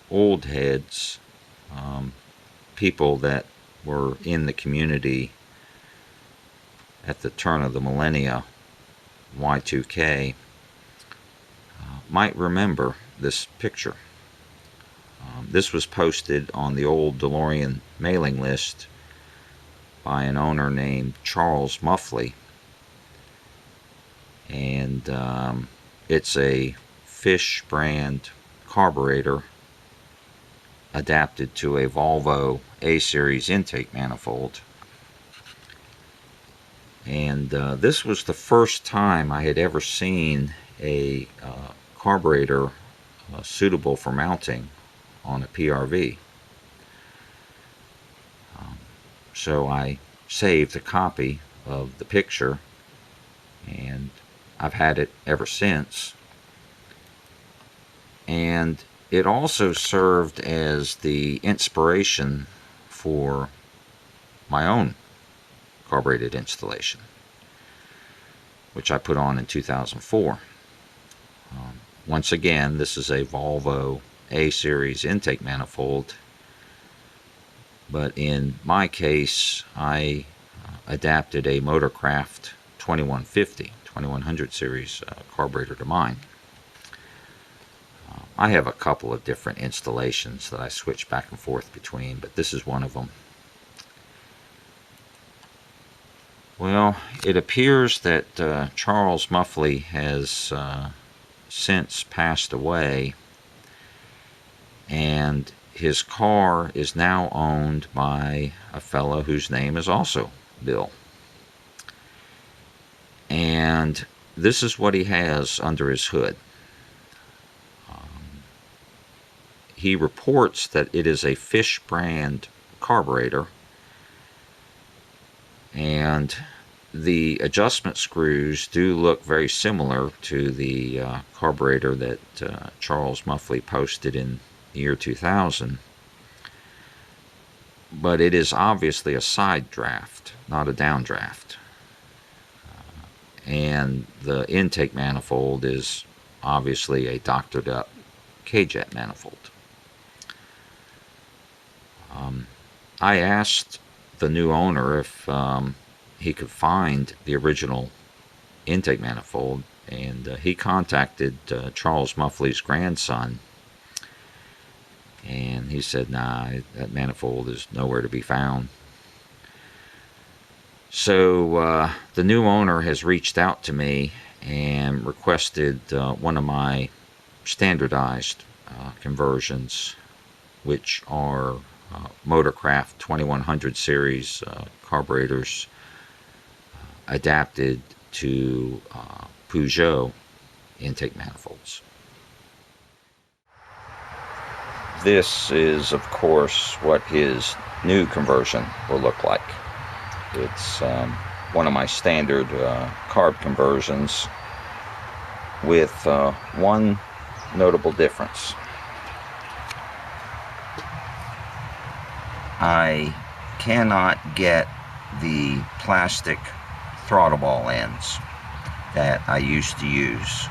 old heads, people that were in the community at the turn of the millennia, Y2K, might remember this picture. This was posted on the old DeLorean mailing list by an owner named Charles Muffley, and it's a Fish brand carburetor adapted to a Volvo A-Series intake manifold. And this was the first time I had ever seen a carburetor suitable for mounting on a PRV. So I saved a copy of the picture, and I've had it ever since. And it also served as the inspiration for my own carbureted installation, which I put on in 2004. Once again, this is a Volvo A-Series intake manifold, but in my case, I adapted a Motorcraft 2100 series carburetor to mine. I have a couple of different installations that I switch back and forth between, but this is one of them. Well, it appears that Charles Muffley has since passed away, and his car is now owned by a fellow whose name is also Bill. And this is what he has under his hood. He reports that it is a Fish brand carburetor, and the adjustment screws do look very similar to the carburetor that Charles Muffley posted in the year 2000, but it is obviously a side draft, not a downdraft. And the intake manifold is obviously a doctored up K-jet manifold. I asked the new owner if he could find the original intake manifold, and he contacted Charles Muffley's grandson, and he said, nah, that manifold is nowhere to be found. So the new owner has reached out to me and requested one of my standardized conversions, which are Motorcraft 2100 series carburetors adapted to Peugeot intake manifolds. This is, of course, what his new conversion will look like. It's one of my standard carb conversions with one notable difference. I cannot get the plastic throttle ball ends that I used to use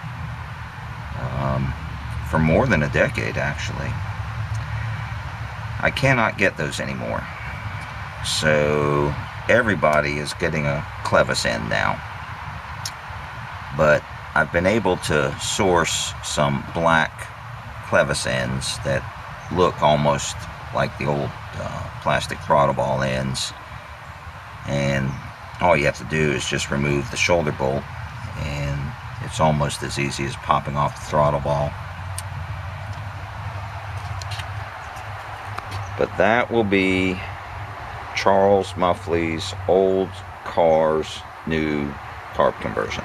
for more than a decade, actually. I cannot get those anymore. So everybody is getting a clevis end now. But I've been able to source some black clevis ends that look almost like the old plastic throttle ball ends, and all you have to do is just remove the shoulder bolt, and it's almost as easy as popping off the throttle ball. But that will be Charles Muffley's old car's new carb conversion.